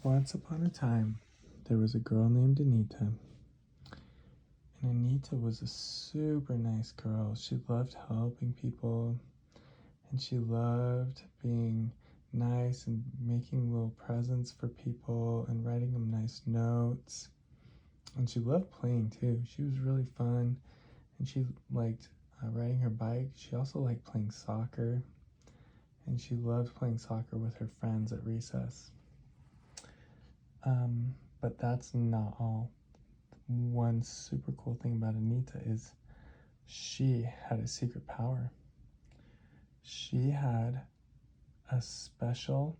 Once upon a time, there was a girl named Anita. And Anita was a super nice girl. She loved helping people, and she loved being nice and making little presents for people and writing them nice notes. And she loved playing too. She was really fun, and she liked riding her bike. She also liked playing soccer, and she loved playing soccer with her friends at recess. But that's not all. One super cool thing about Anita is she had a secret power. She had a special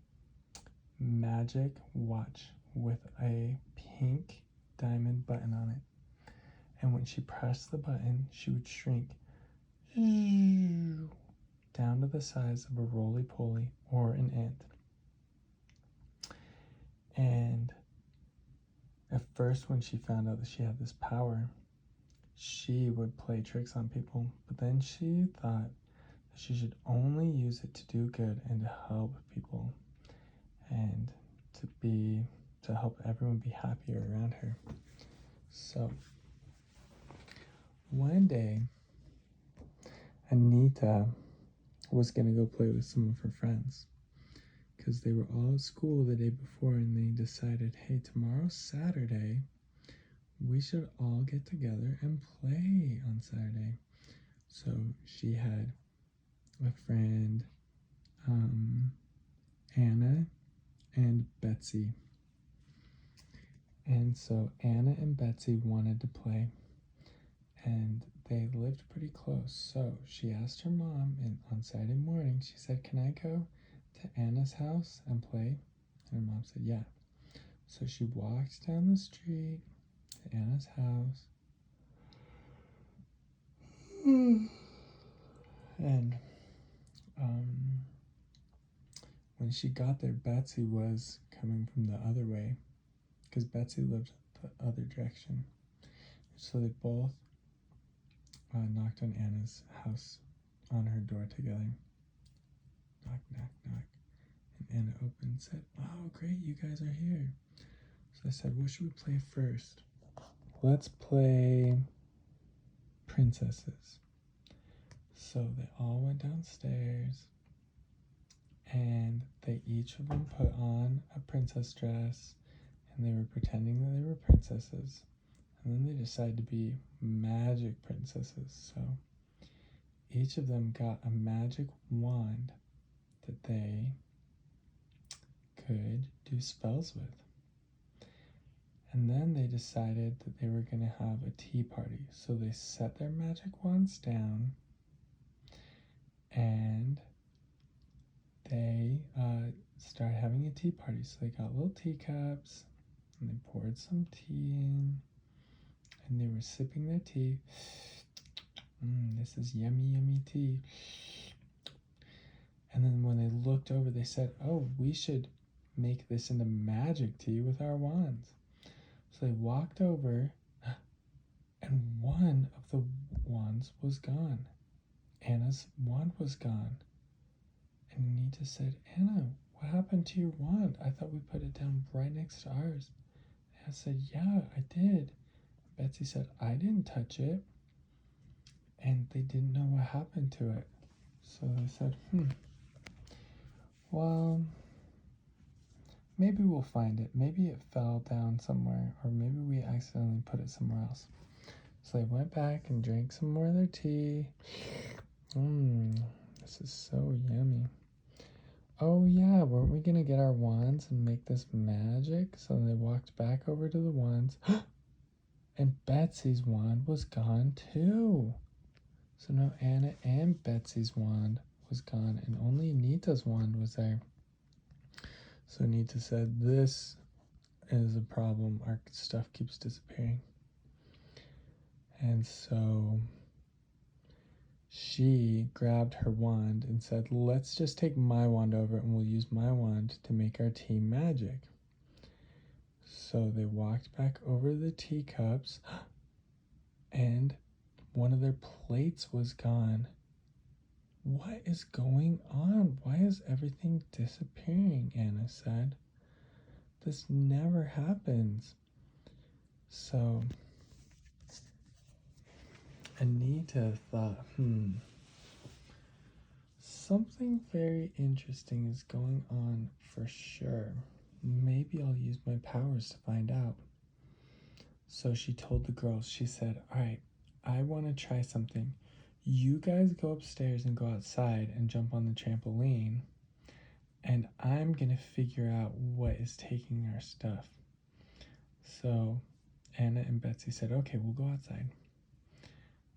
magic watch with a pink diamond button on it. And when she pressed the button, she would shrink down to the size of a roly-poly or an ant. And at first, when she found out that she had this power, she would play tricks on people, but then she thought that she should only use it to do good and to help people and to help everyone be happier around her. So one day, Anita was gonna go play with some of her friends because they were all at school the day before, and they decided, hey, tomorrow's Saturday, we should all get together and play on Saturday. So she had a friend, Anna and Betsy. And so Anna and Betsy wanted to play, and they lived pretty close. So she asked her mom, and on Saturday morning, she said, can I go to Anna's house and play? And her mom said, yeah. So she walked down the street to Anna's house. And when she got there, Betsy was coming from the other way because Betsy lived the other direction. So they both knocked on Anna's house, on her door together. Knock, knock, knock. And Anna opened and said, oh, great, you guys are here. So I said, what should we play first? Let's play princesses. So they all went downstairs, and they each of them put on a princess dress, and they were pretending that they were princesses. And then they decided to be magic princesses. So each of them got a magic wand that they could do spells with. And then they decided that they were going to have a tea party. So they set their magic wands down, and they started having a tea party. So they got little teacups, and they poured some tea in, and they were sipping their tea. This is yummy, yummy tea. And then when they looked over, they said, oh, we should make this into magic tea with our wands. So they walked over, and one of the wands was gone. Anna's wand was gone. And Anita said, Anna, what happened to your wand? I thought we put it down right next to ours. Anna said, yeah, I did. Betsy said, I didn't touch it. And they didn't know what happened to it. So they said, well, maybe we'll find it. Maybe it fell down somewhere, or maybe we accidentally put it somewhere else. So they went back and drank some more of their tea. This is so yummy. Oh yeah, weren't we gonna get our wands and make this magic? So they walked back over to the wands, and Betsy's wand was gone too. So now Anna and Betsy's wand was gone, and only Anita's wand was there. So Anita said, this is a problem. Our stuff keeps disappearing. And so she grabbed her wand and said, let's just take my wand over, and we'll use my wand to make our tea magic. So they walked back over the teacups, and one of their plates was gone. What is going on? Why is everything disappearing? Anna said. this never happens. So Anita thought, something very interesting is going on for sure. Maybe I'll use my powers to find out. So she told the girls, she said, all right, I want to try something. You guys go upstairs and go outside and jump on the trampoline, and I'm going to figure out what is taking our stuff. So Anna and Betsy said, okay, we'll go outside.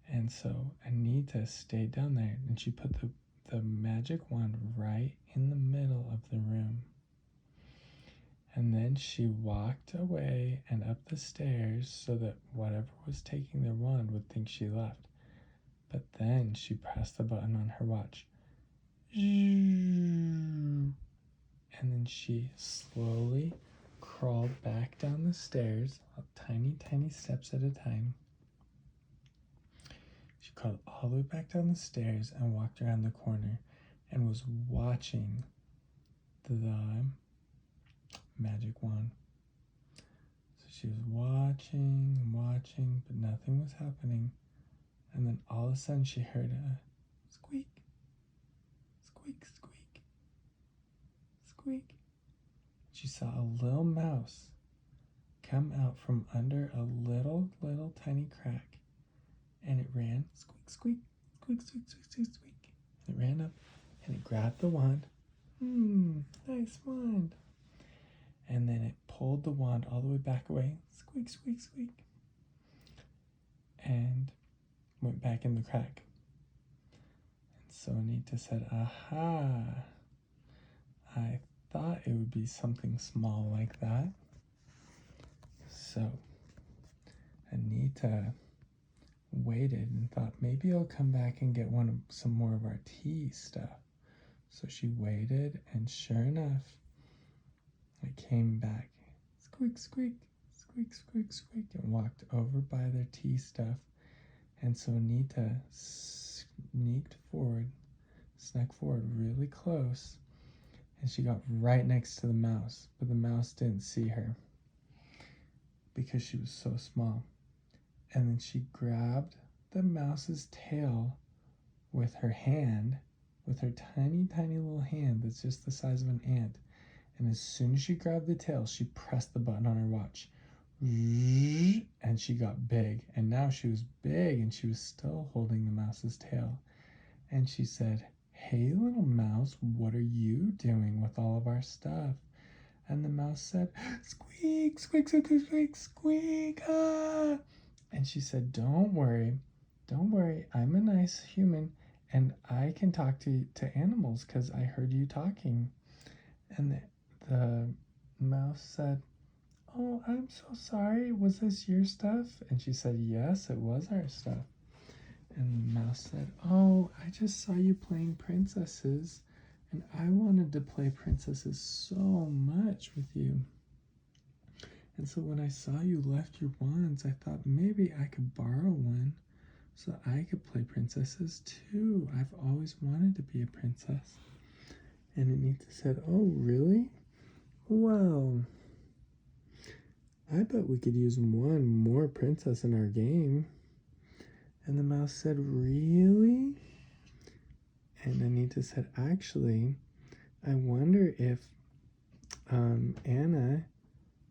And so Anita stayed down there, and she put the magic wand right in the middle of the room. And then she walked away and up the stairs so that whatever was taking their wand would think she left. But then she pressed the button on her watch. And then she slowly crawled back down the stairs, tiny, tiny steps at a time. She crawled all the way back down the stairs and walked around the corner and was watching the magic wand. So she was watching, but nothing was happening. And then all of a sudden she heard a squeak, squeak, squeak, squeak. She saw a little mouse come out from under a little tiny crack, and it ran squeak, squeak, squeak, squeak, squeak, squeak, squeak. It ran up and it grabbed the wand. Nice wand. And then it pulled the wand all the way back away, squeak, squeak, squeak, and went back in the crack. And so Anita said, aha, I thought it would be something small like that. So Anita waited and thought maybe I'll come back and get some more of our tea stuff. So she waited, and sure enough, it came back, squeak, squeak, squeak, squeak, squeak, and walked over by their tea stuff. And so Anita snuck forward really close, and she got right next to the mouse, but the mouse didn't see her because she was so small. And then she grabbed the mouse's tail with her hand, with her tiny, tiny little hand that's just the size of an ant. And as soon as she grabbed the tail, she pressed the button on her watch. And she got big. And now she was big, and she was still holding the mouse's tail. And she said, hey, little mouse, what are you doing with all of our stuff? And the mouse said, squeak, squeak, squeak, squeak, squeak, squeak, ah. And she said, don't worry, I'm a nice human, and I can talk to animals because I heard you talking. And the mouse said, oh, I'm so sorry, was this your stuff? And she said, yes, it was our stuff. And the mouse said, oh, I just saw you playing princesses, and I wanted to play princesses so much with you. And so when I saw you left your wands, I thought maybe I could borrow one so I could play princesses too. I've always wanted to be a princess. And Anita said, oh, really? Well, I bet we could use one more princess in our game. And the mouse said, really? And Anita said, actually, I wonder if Anna,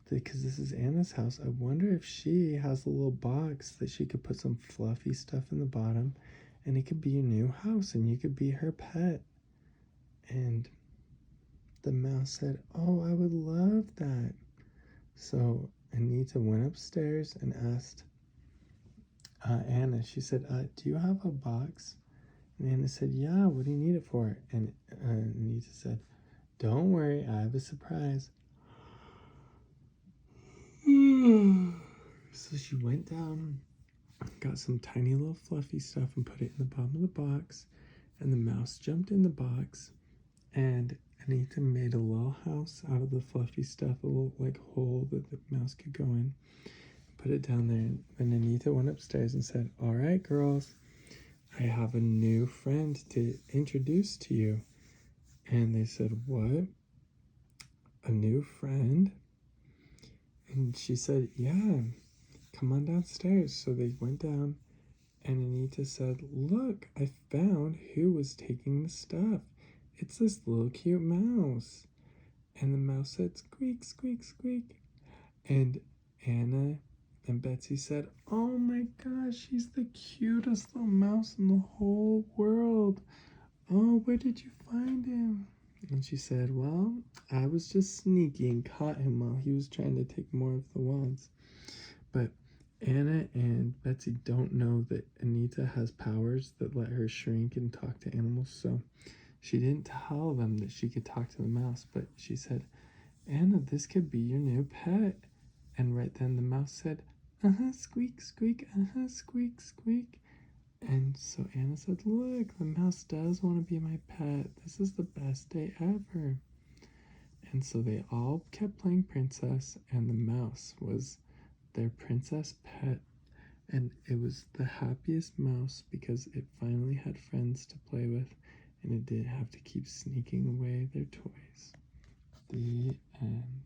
because this is Anna's house, I wonder if she has a little box that she could put some fluffy stuff in the bottom, and it could be your new house, and you could be her pet. And the mouse said, oh, I would love that. So Anita went upstairs and asked Anna, she said, do you have a box? And Anna said, yeah, what do you need it for? And Anita said, don't worry, I have a surprise. So she went down, got some tiny little fluffy stuff and put it in the bottom of the box, and the mouse jumped in the box, and Anita made a little house out of the fluffy stuff, a little hole that the mouse could go in, put it down there. And Anita went upstairs and said, all right, girls, I have a new friend to introduce to you. And they said, what? A new friend? And she said, yeah, come on downstairs. So they went down, and Anita said, look, I found who was taking the stuff. It's this little cute mouse. And the mouse said, squeak, squeak, squeak. And Anna and Betsy said, oh my gosh, she's the cutest little mouse in the whole world. Oh, where did you find him? And she said, well, I was just sneaky and caught him while he was trying to take more of the wands. But Anna and Betsy don't know that Anita has powers that let her shrink and talk to animals, so she didn't tell them that she could talk to the mouse, but she said, Anna, this could be your new pet. And right then the mouse said, squeak, squeak, squeak, squeak. And so Anna said, look, the mouse does want to be my pet. This is the best day ever. And so they all kept playing princess, and the mouse was their princess pet. And it was the happiest mouse because it finally had friends to play with, and it didn't have to keep sneaking away their toys. The end.